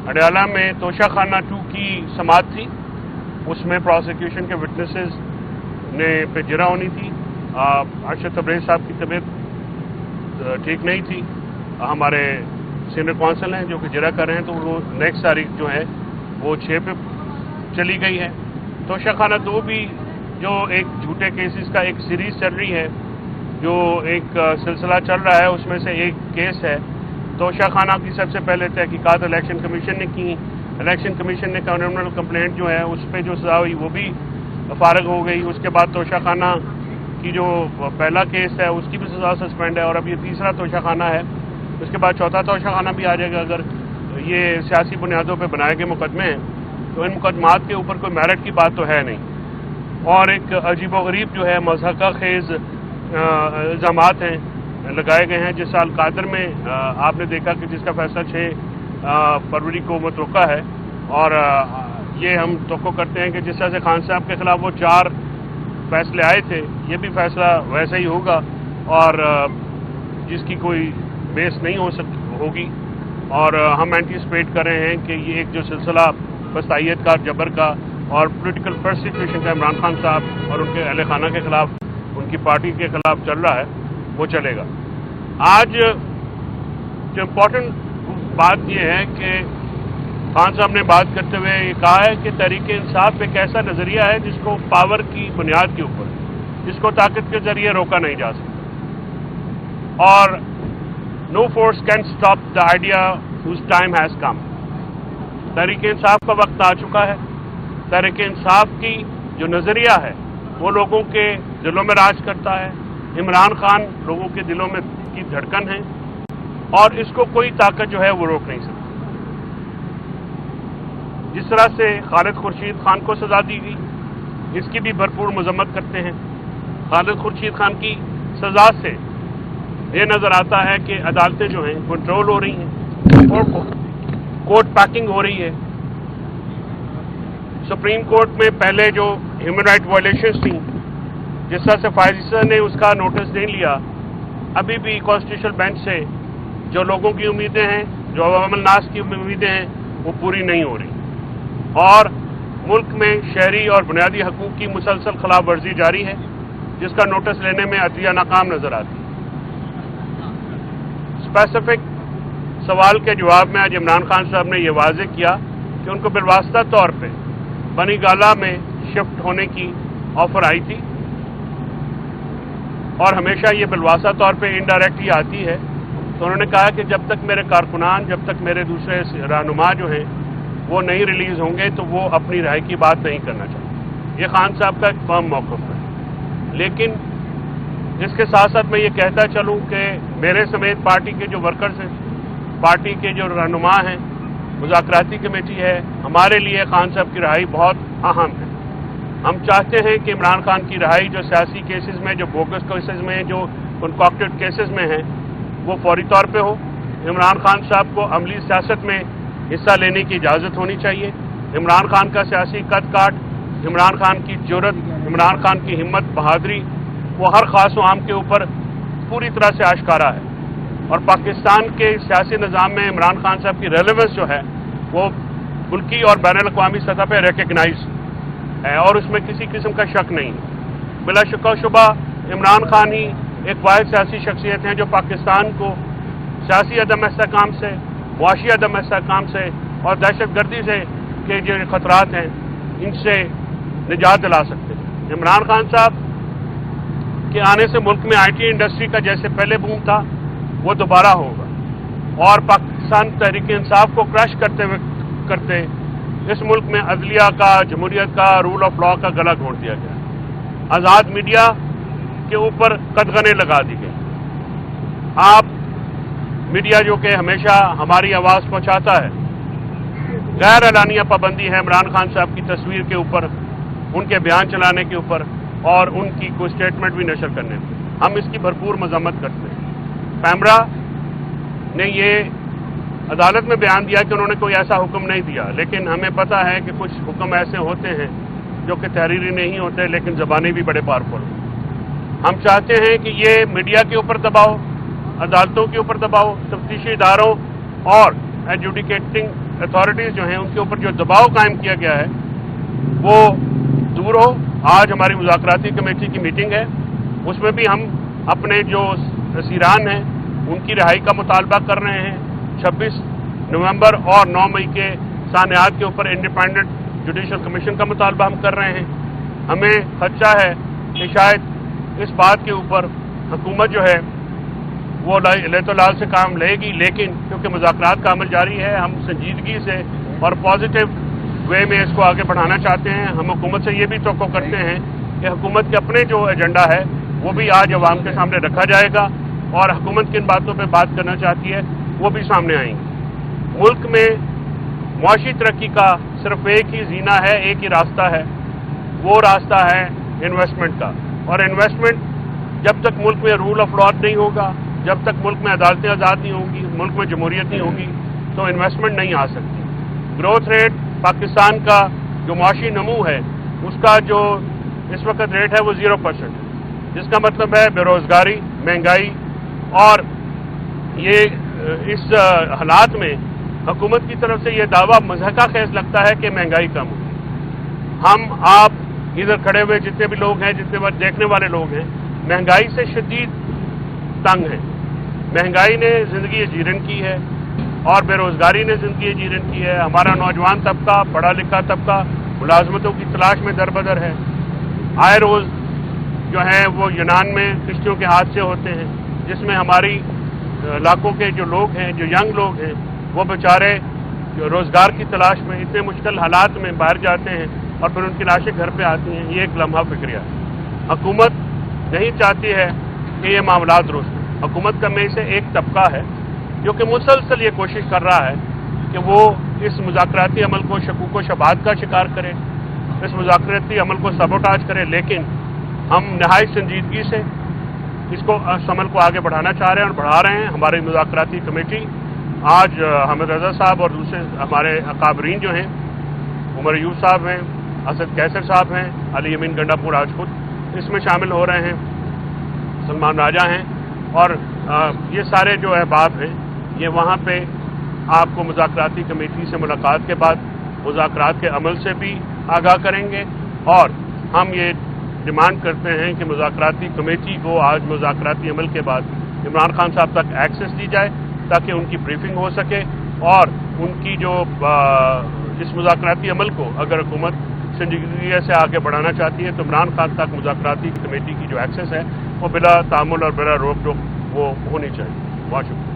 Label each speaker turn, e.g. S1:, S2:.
S1: अडयाला में तोशा खाना 2 की समाअत थी। उसमें प्रोसिक्यूशन के विटनेसेस ने पे जिरा होनी थी। अरशद तबरेज़ साहब की तबीयत ठीक नहीं थी। हमारे सीनियर कौंसल हैं जो कि जिरा कर रहे हैं, तो वो नेक्स्ट तारीख जो है वो 6 पे चली गई है। तोशा खाना 2 भी जो एक झूठे केसेस का एक सीरीज चल रही है, जो एक सिलसिला चल रहा है, उसमें से एक केस है तोशा खाना की। सबसे पहले तहकीकात इलेक्शन कमीशन ने की। इलेक्शन कमीशन ने क्रिमिनल कंप्लेंट जो है उस पर जो सजा हुई वो भी फारग हो गई। उसके बाद तोशा खाना की जो पहला केस है उसकी भी सजा सस्पेंड है, और अब ये तीसरा तोशा खाना है। उसके बाद चौथा तोशा खाना भी आ जाएगा। अगर ये सियासी बुनियादों पर बनाए गए मुकदमे हैं तो इन मुकदमात के ऊपर कोई मेरिट की बात तो है नहीं। और एक अजीबोगरीब जो है मज़हका खेज़ इल्ज़ामात हैं लगाए गए हैं। जिस साल कादर में आपने देखा कि जिसका फैसला 6 फरवरी को मुतवक्का है, और ये हम तवक्को करते हैं कि जिस तरह से खान साहब के खिलाफ वो 4 फैसले आए थे, ये भी फैसला वैसा ही होगा, और जिसकी कोई बेस नहीं होगी। और हम एंटीसिपेट कर रहे हैं कि ये एक जो सिलसिला बस्तायत का, जबर का और पॉलिटिकल प्रोसिक्यूशन का इमरान खान साहब और उनके अहले खाना के खिलाफ, उनकी पार्टी के खिलाफ चल रहा है, वो चलेगा। आज जो इम्पोर्टेंट बात यह है कि खान साहब ने बात करते हुए ये कहा है कि तहरीक इंसाफ एक ऐसा नज़रिया है जिसको पावर की बुनियाद के ऊपर, जिसको ताकत के जरिए रोका नहीं जा सकता, और no force can stop the idea whose time has come. Tehreek Insaf का वक्त आ चुका है। तहरीक इंसाफ की जो नज़रिया है वो लोगों के दिलों में राज करता है। इमरान खान लोगों के दिलों में की धड़कन है, और इसको कोई ताकत जो है वो रोक नहीं सकती। जिस तरह से खालिद खुर्शीद खान को सजा दी गई, इसकी भी भरपूर मजम्मत करते हैं। खालिद खुर्शीद खान की सजा से ये नज़र आता है कि अदालतें जो हैं कंट्रोल हो रही हैं और कोर्ट पैकिंग हो रही है। सुप्रीम कोर्ट में पहले जो ह्यूमन राइट वायलेशंस थी, जिस तरह से फाइजर ने उसका नोटिस नहीं लिया, अभी भी कॉन्स्टिट्यूशनल बेंच से जो लोगों की उम्मीदें हैं, जो अवामुल नास की उम्मीदें हैं, वो पूरी नहीं हो रही, और मुल्क में शहरी और बुनियादी हकूक़ की मुसलसल खिलाफ वर्जी जारी है, जिसका नोटिस लेने में अदलिया नाकाम नजर आती है। स्पेसिफिक सवाल के जवाब में आज इमरान खान साहब ने यह वाज़ेह किया कि उनको बिलवास्ता तौर पे बनी गाला में शिफ्ट होने की ऑफर आई थी, और हमेशा ये बिलवास्ता तौर पे इनडायरेक्ट ही आती है। तो उन्होंने कहा कि जब तक मेरे कारकुनान, जब तक मेरे दूसरे रहनुमा जो हैं वो नहीं रिलीज़ होंगे तो वो अपनी राय की बात नहीं करना चाहते। ये खान साहब का एक फर्म मौक़िफ़ है। लेकिन इसके साथ साथ मैं ये कहता चलूँ कि मेरे समेत पार्टी के जो वर्कर्स हैं, पार्टी के जो रहनुमा हैं, मुज़ाकराती कमेटी है, हमारे लिए खान साहब की रिहाई बहुत अहम है। हम चाहते हैं कि इमरान खान की रिहाई जो सियासी केसेस में, जो बोगस केसेस में, जो कंकॉक्टेड केसेस में हैं, वो फौरी तौर पे हो। इमरान खान साहब को अमली सियासत में हिस्सा लेने की इजाज़त होनी चाहिए। इमरान खान का सियासी कद काट, इमरान खान की जुर्रत, इमरान खान की हिम्मत, बहादुरी, वो हर ख़ास व आम के ऊपर पूरी तरह से आश्कारा है, और पाकिस्तान के सियासी निज़ाम में इमरान खान साहब की रेलेवेंस जो है वो मुल्की और बैनुल अक़वामी सतह पर रिकग्नाइज है, और उसमें किसी किस्म का शक नहीं है। बिला शक व शुबा इमरान खान ही एक वाहिद सियासी शख्सियत हैं जो पाकिस्तान को सियासी अदम इस्तेहकाम से, मुआशी अदम इस्तेहकाम से और दहशत गर्दी से के जो खतरात हैं इनसे निजात दिला सकते हैं। इमरान खान साहब के आने से मुल्क में IT इंडस्ट्री का जैसे पहले बूम था वो दोबारा होगा, और पाकिस्तान तहरीक इंसाफ को क्रश करते इस मुल्क में अदलिया का, जमहूरियत का, रूल ऑफ लॉ का गला घोंट दिया गया। आज़ाद मीडिया के ऊपर कदगने लगा दी गई। आप मीडिया जो कि हमेशा हमारी आवाज़ पहुंचाता है, गैर एलानिया पाबंदी है इमरान खान साहब की तस्वीर के ऊपर, उनके बयान चलाने के ऊपर और उनकी कोई स्टेटमेंट भी नशर करने में। हम इसकी भरपूर मजम्मत करते हैं। पैमरा ने ये अदालत में बयान दिया कि उन्होंने कोई ऐसा हुक्म नहीं दिया, लेकिन हमें पता है कि कुछ हुक्म ऐसे होते हैं जो कि तहरीरी नहीं होते लेकिन ज़बानी भी बड़े पावरफुल हैं। हम चाहते हैं कि ये मीडिया के ऊपर दबाव, अदालतों के ऊपर दबाव, तफ्तीशी इदारों और एडजुडिकेटिंग अथॉरिटीज़ जो हैं उनके ऊपर जो दबाव कायम किया गया है वो दूर हो। आज हमारी मुज़ाकराती कमेटी की मीटिंग है, उसमें भी हम अपने जो असीरान हैं उनकी रिहाई का मुतालबा कर रहे हैं। 26 नवंबर और 9 मई के सानियात के ऊपर इंडिपेंडेंट जुडिशल कमीशन का मुतालबा हम कर रहे हैं। हमें खदशा है कि शायद इस बात के ऊपर हुकूमत जो है वो लेतोलाल से काम लेगी, लेकिन क्योंकि मुज़ाकरात का अमल जारी है, हम संजीदगी से और पॉजिटिव वे में इसको आगे बढ़ाना चाहते हैं। हम हुकूमत से ये भी तवक्को करते हैं कि हुकूमत के अपने जो एजेंडा है वो भी आज अवाम के सामने रखा जाएगा और हुकूमत किन बातों पे बात करना चाहती है वो भी सामने आएंगी। मुल्क में मुआशी तरक्की का सिर्फ एक ही जीना है, एक ही रास्ता है, वो रास्ता है इन्वेस्टमेंट का। और इन्वेस्टमेंट जब तक मुल्क में रूल ऑफ लॉ नहीं होगा, जब तक मुल्क में अदालतें आज़ाद नहीं होंगी, मुल्क में जमहूरियत नहीं होगी, तो इन्वेस्टमेंट नहीं आ सकती। ग्रोथ रेट पाकिस्तान का जो मुआशी नमू है उसका जो इस वक्त रेट है वो 0%, जिसका मतलब है बेरोजगारी, महंगाई। और ये इस हालात में हुकूमत की तरफ से ये दावा मज़हका खेज लगता है कि महंगाई कम होगी। हम आप इधर खड़े हुए जितने भी लोग हैं, जितने देखने वाले लोग हैं, महंगाई से शदीद तंग हैं। महंगाई ने ज़िंदगी जीरन की है और बेरोजगारी ने ज़िंदगी जीरन की है। हमारा नौजवान तबका, पढ़ा लिखा तबका मुलाजमतों की तलाश में दरबदर है। आए रोज़ जो है वो यूनान में किश्तियों के हादसे होते हैं, जिसमें हमारी इलाकों के जो लोग हैं, जो यंग लोग हैं, वो बेचारे जो रोज़गार की तलाश में इतने मुश्किल हालात में बाहर जाते हैं और फिर उनकी लाशें घर पे आती हैं। ये एक लम्हा फिक्रिया है। हुकूमत नहीं चाहती है कि ये मामला दुरुस्त हो। हुकूमत का में से एक तबका है जो कि मुसलसल ये कोशिश कर रहा है कि वो इस मुज़ाकराती अमल को शकूक व शबाहत का शिकार करे, इस मुज़ाकराती अमल को सबोटाज करे। लेकिन हम नहायत संजीदगी से इसको अमल को आगे बढ़ाना चाह रहे हैं और बढ़ा रहे हैं। हमारी मुज़ाकराती कमेटी आज हामिद रज़ा साहब और दूसरे हमारे अकाबरीन जो हैं, उमर अयूब साहब हैं, असद कैसर साहब हैं, अली यमीन गंडापुर आज खुद इसमें शामिल हो रहे हैं, सलमान राजा हैं, और ये सारे जो अहबाब हैं ये वहाँ पे आपको मुज़ाकराती कमेटी से मुलाकात के बाद मुज़ाकरात के अमल से भी आगाह करेंगे। और हम ये डिमांड करते हैं कि मुज़ाकराती कमेटी को आज मुज़ाकराती अमल के बाद इमरान खान साहब तक एक्सेस दी जाए ताकि उनकी ब्रीफिंग हो सके और उनकी जो इस मुज़ाकराती अमल को अगर हुकूमत संजीदगी से आगे बढ़ाना चाहती है तो इमरान खान तक मुज़ाकराती कमेटी की जो एक्सेस है वो बिला तामुल और बिला रोक टोक वो होनी चाहिए। बहुत शुक्रिया।